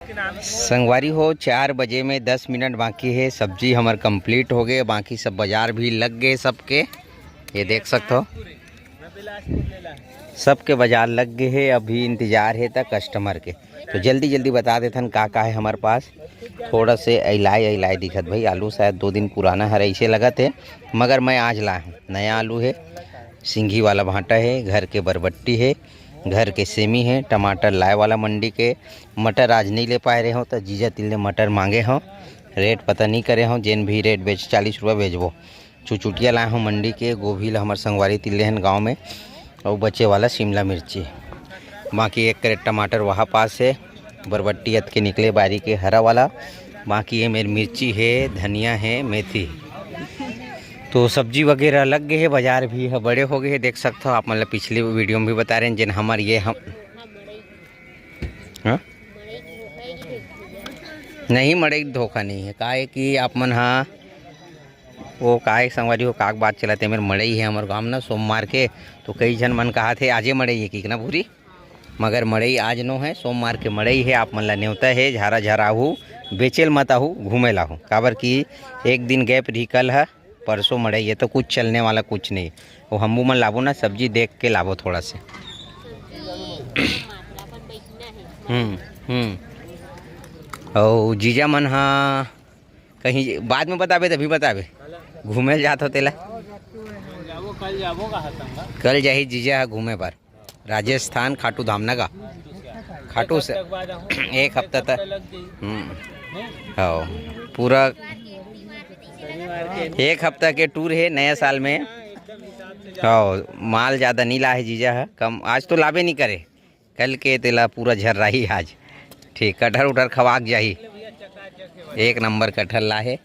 संगवारी हो 4 बजे में 10 मिनट बाकी है। सब्जी हमार कंप्लीट हो गए, बाकी सब बाजार भी लग गए सबके। ये देख सकते हो सबके बाजार लग गए है। अभी इंतज़ार है तक कस्टमर के, तो जल्दी जल्दी बता देथन का है हमारे पास। थोड़ा से इलाई दिखत भाई, आलू शायद 2 दिन पुराना है ऐसे लगत है, मगर मैं आज लाया हूँ। नया आलू है, सिंघी वाला भांटा है, घर के बरबट्टी है, घर के सेमी है, टमाटर लाए वाला मंडी के। मटर आज नहीं ले पाए रहे हो तो जीजा तिल ने मटर मांगे हों, रेट पता नहीं करे हों। जेन भी रेट बेच 40 रुपये बेचबो। चुचुटिया लाए हूँ मंडी के, गोभी ला हमारे संगवारी तिल्ले हैं गाँव में, और बचे वाला शिमला मिर्ची। बाकी 1 कैरेट टमाटर वहाँ पास है, बरबट्टी अत के निकले बारी के हरा वाला। बाकी ये मेरी मिर्ची है, धनिया है, मेथी। तो सब्जी वगैरह लग गए है, बाजार भी है, बड़े हो गए हैं। देख सकते हो आप, मतलब पिछले वीडियो में भी बता रहे हैं जिन हमारे ये हम हाँ नहीं मड़े धोखा नहीं है। का है कि आप मन हाँ वो का संगवारी हो काक बात चलाते मेरे मड़ई है हमारे गाँव ना सोमवार के। तो कई जन मन कहा थे आजे मड़ई है कि ना पूरी, मगर मड़ई आज नो है, सोमवार के मड़ई है। आप मन ला न्योता है, झारा झारा आहू बेचेल मत आहू, घूमे लाहू। काबर की एक दिन गैप रही, कल है परसों मड़ई है, तो कुछ चलने वाला कुछ नहीं। वो हमू मन लाबो ना, सब्जी देख के लाबो थोड़ा से। और जीजा मन हाँ कहीं बाद में बताबे, तभी बताबे घूमे जात हो तेला। कल जाही जीजा घूमे पर राजस्थान खाटू धाम नगा, खाटू से 1 हफ्ता तक पूरा 1 हफ्ता के टूर है नया साल में। माल ज़्यादा नहीं ला है जीजा है, कम आज तो लाभे नहीं करे, कल के तेला पूरा झर रही आज। ठीक, कटहर उठर खवाक जाही, 1 नंबर कटहर ला है।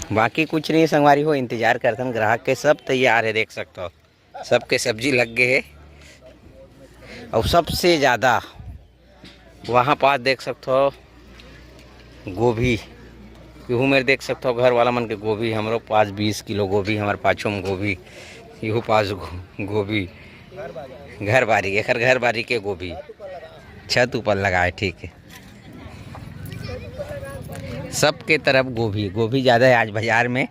बाकी कुछ नहीं संगवारी हो, इंतज़ार करते ग्राहक के। सब तैयार है, देख सकते हो सबके सब्जी लग गए है। और सबसे ज़्यादा वहाँ पास देख सकते हो गोभी, यूँ मेरे देख सकते हो घर वाला मन के गोभी। हमारे पास 20 किलो गोभी, हमारे पाछों में गोभी, यूँ पास गोभी घर बारी के, घर बारी के गोभी छत ऊपर लगाए। ठीक है, सबके तरफ गोभी गोभी ज़्यादा है आज बाजार में।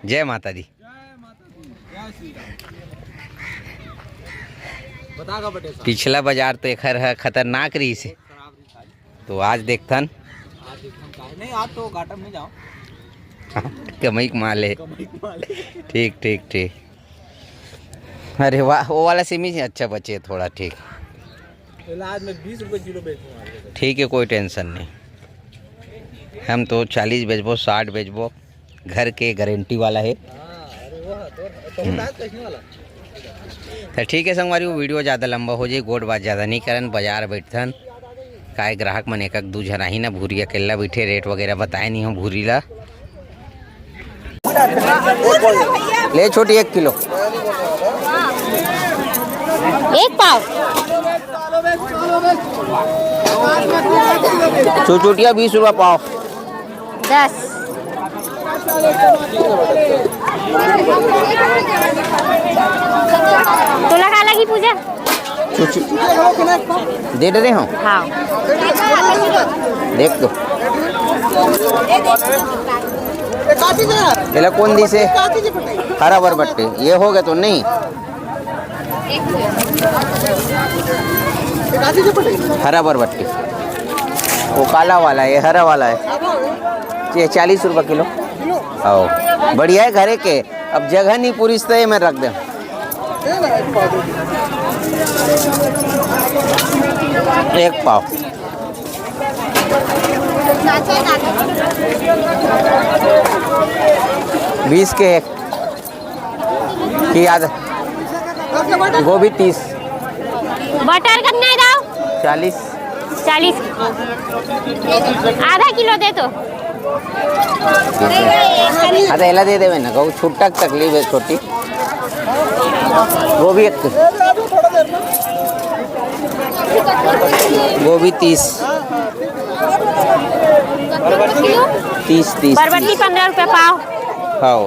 जय माता दी। पिछला बाजार तो एक है खतरनाक रही से, तो आज देखथन नहीं, आज तो घाटा में जाओ कमई माल है। ठीक ठीक ठीक। अरे वाह, वो वाला सिमी से अच्छा बचे थोड़ा। ठीक, आज मैं 20 रुपये किलो बेचूंगा। ठीक है, कोई टेंशन नहीं। हम तो 40 बेचबो, 60 बेचबो, घर के गारंटी वाला है। तो ठीक है संगवारी, वो वीडियो ज़्यादा लंबा हो जाए, गोट बात ज़्यादा नहीं करन। बाजार बैठथन काय ग्राहक मन एक दू झन ही ना, भूरी अकेला बैठे, रेट वगैरह बताए नहीं हो। भूरी ला ले छोटी 1 किलो, 1 पाव। चुचुटिया 20 रुपये पाव। 10 तो लगा लगी पूजा दे रहे हो। हाँ, देख दो पहले कौन दी से हरा बरबट्टी ये हो गया तो नहीं। हरा बरबट्टी वो काला वाला है, ये हरा वाला है, ये 40 रुपये किलो। आओ बढ़िया है घरे के। अब जगह नहीं पूरी सही में रख दे। 1 पाव। बीस के 1 की याद। गोभी 30। बटर कितना है दाव? 40। 40 आधा किलो दे तो। अरे एला दे देवे ना, गौ छुट्टा तकलीफ है छोटी। गोभी 1, गोभी 30। 30। बरबट्टी 15 रुपये पाव। हाँ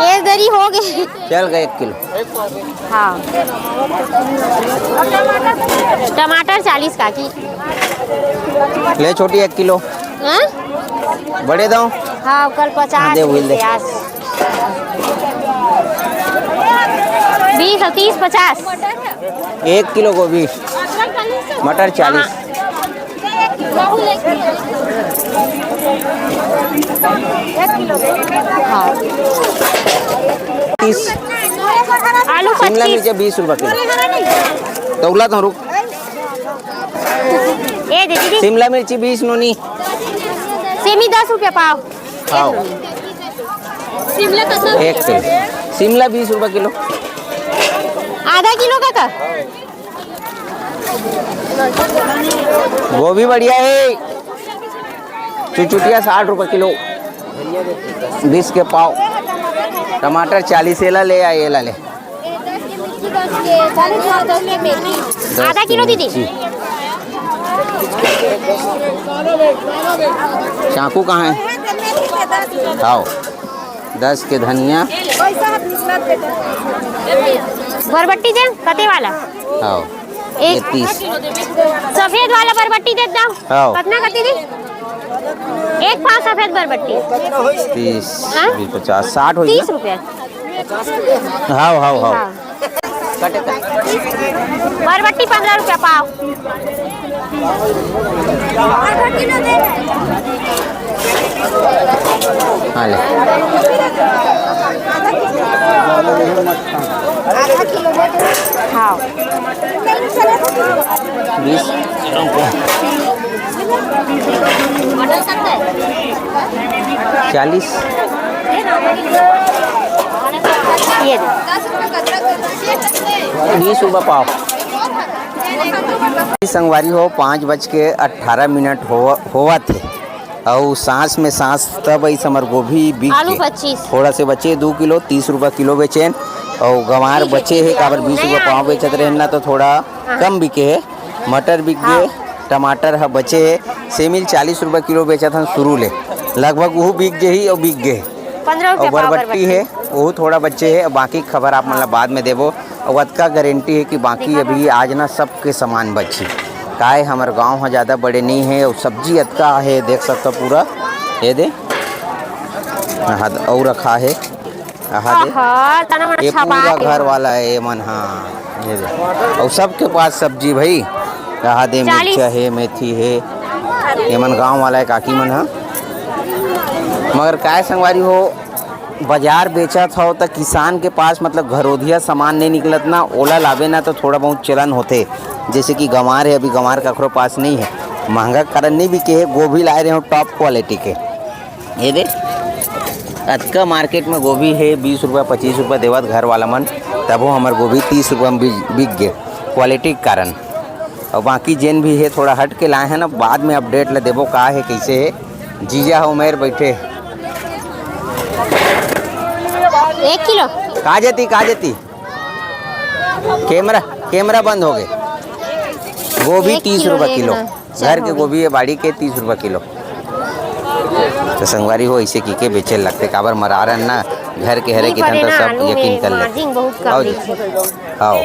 ये दरी हो गई। चल गए 1 किलो। हाँ टमाटर 40 का की। ले छोटी 1 किलो, हाँ? बड़े दो। हाँ कल 50 दे, वही दे। 20 और 30 50। 1 किलो गोभी, मटर 40। हाँ 30। आलू शिमला 25। मिर्च 20 रुपये किलो। तौला तो रुक। ये दे दीदी। शिमला मिर्ची 20 नूनी। सेमी 10 रुपया पाव। आओ 1 किलो। शिमला 20 रुपये किलो। आधा किलो का गोभी बढ़िया है, चुचुटिया 60 रुपये किलो, 20 के पाव। टमाटर 40। एला ले आए, एला ले। आधा किलो दीदी। चाकू कहाँ है? आओ 10 के धनिया। बरबट्टी दे कते वाला? आओ एक 30। सफेद वाला बरबट्टी दे दो। आओ कितना कती दी? एक पाव सफेद बरबट्टी 30 हाँ? 20 50 60 हो 30 रुपया। हाँ हाँ हाँ। हाँ। बरबट्टी 15 रुपया पाव। हाँ ले। हाँ 20। 40। ये दे। 20 रुपये पाव। संगवारी हो 5:18 होवा थे और सांस में सांस तब ऐसा हमार गोभी बिक आलू गए। 25। थोड़ा से बचे 2 किलो 30 रुपये किलो बेचे और गंवार बचे है काबर 20 रुपये पाव बेचत रहे ना, तो थोड़ा कम बिके है। मटर बिक गए, टमाटर है बचे है। सेमिल 40 रुपये किलो बेचत हन शुरू ले, लगभग वो बिक गए ही और बिक गए। 15 और रुपया पाव बरबट्टी है वो थोड़ा बच्चे है, बाकी खबर आप मतलब बाद में देवो। और अतका गारंटी है कि बाकी अभी आज ना सबके सामान बची काहे हमार गांव है ज़्यादा बड़े नहीं है और सब्जी अतका है, देख सकता पूरा ये दे और रखा है। हाँ तना ये छपा पूरा के। घर वाला है ये मन। हाँ ये दे और सबके पास सब्जी भाई यहाँ दे, 40। मिर्चा है, मेथी है, ये मन गाँव वाला है काकी मन। हाँ मगर काय संगवारी हो बाजार बेचा था तो किसान के पास मतलब घरोधिया सामान नहीं निकलत ना, ओला लावे ना तो थोड़ा बहुत चलन होते। जैसे कि गंवार है, अभी गंवार ककरो पास नहीं है, महंगा कारण नहीं बिके है। गोभी लाए रहे हो टॉप क्वालिटी के, ये दे अतका मार्केट में गोभी है 20 रुपये 25 रुपये देवत घर वाला मन, तब वो हमारे गोभी 30 रुपये में बिक गए क्वालिटी के कारण। और बाकी जेन भी है थोड़ा हट के लाए हैं ना, बाद में अपडेट ले देवो का है कैसे है। जीजा हो मेरे बैठे 1 किलो। कहाँ जाती कैमरा बंद हो गए। गोभी 30 रुपये किलो, घर के गोभी है बाड़ी के 30 रुपये किलो। तो संगवारी हो ऐसे की के बेचे लगते काबर मरा रहा ना, घर के हरे की तो सब यकीन कर लेते। आओ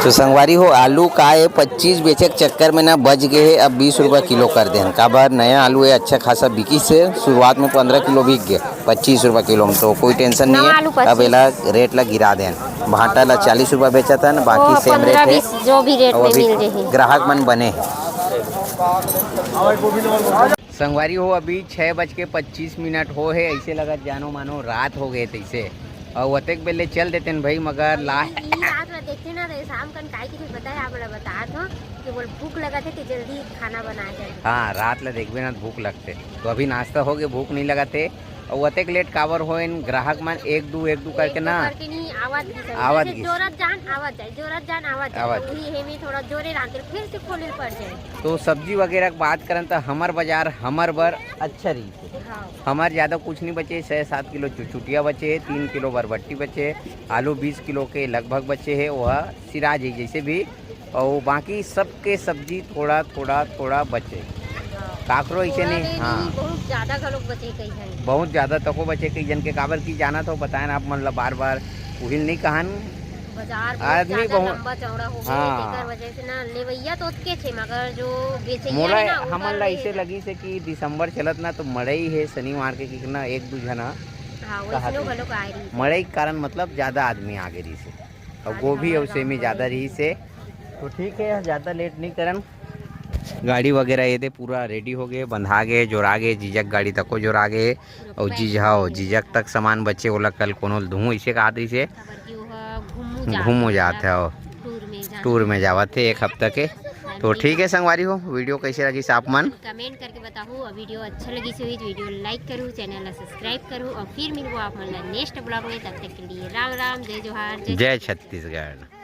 तो संगवारी हो आलू का है 25 बेचे के चक्कर में ना बच गए है, अब 20 रुपये किलो कर दें। काबर नया आलू है अच्छा खासा बिकी से, शुरुआत में 15 किलो बिक गए 25 रुपये किलो में, तो कोई टेंशन नहीं है। अब एला रेट ला गिरा दें। भाटा ला 40 रुपये बेचा था ना, बाकी सेम रेट है जो भी रेट और में अभी मिल रही। ग्राहक मन बने हैं। संगवारी हो अभी 6:25 हो है, ऐसे लगा जानो मानो रात हो गए तैसे और अतेक बेले चल देते हैं भाई, मगर रात में देखते ना तो शाम का काय की बताए आप लोग बता दो कि बोल भूख लगा थे कि जल्दी खाना बना दे। हाँ रात ला देखबे ना भूख लगते, तो अभी नाश्ता हो गए भूख नहीं लगाते। और अतेक लेट काबर हो ग्राहक मन एक दू करके ना आवाज जोरत जान आवाज हेमी थोड़ा जोरे रात फिर से खोले पड़ जाए। तो सब्जी वगैरह की बात करें तो हमार बाजार हमार बर अच्छा रही। हमार ज़्यादा कुछ नहीं बचे, 6-7 किलो चुचुटिया बचे, 3 किलो बरबट्टी बचे, आलू 20 किलो के लगभग बचे है, वह सिराज है जैसे भी, और बाकी सबके सब्जी थोड़ा बचे। काकरो ऐसे नहीं। हाँ बहुत ज़्यादा लोग बचे कई हैं, बहुत ज़्यादा तको बचे कई जन के काबर की जाना तो बताएं आप मतलब बार बार उहिल नहीं कहन बाजार आदमी बहुत ज्यादा बहुत- लंबा चौड़ा हो गया हाँ। तेकर वजह से ना लेवैया तो ओतके छे मगर जो बेचैया मोला है ना हमन ला ऐसे लगी से कि दिसंबर चलत ना तो मड़ई है शनिवार के कि ना एक दू जना हाँ कहा वैसनो थे। घलो का आई रही मड़ई के कारण मतलब ज़्यादा आदमी आगे रही से और गोभी और सेमी ज़्यादा रही से। तो ठीक है ज़्यादा लेट नहीं करन। गाड़ी वगैरह ये दे पूरा रेडी हो गए, बंधा गए, जोड़ा गए, जीजक गाड़ी तको जोड़ा गए और जीजक तक सामान बचे ओला कल कोनो धुँ ऐसे का आदि से खबर की वो घूमो जाते हो टूर में जावत थे एक हफ्ता के। तो ठीक है संगवारी हो, वीडियो कैसे लगी आप मन कमेंट करके बताओ और वीडियो अच्छा लगी से हुई तो वीडियो लाइक करूँ, चैनल सब्सक्राइब करूँ और फिर मिलूँ आप मन नेक्स्ट ब्लॉग में। तब तक के लिए राम राम, जय जोहार, जय छत्तीसगढ़।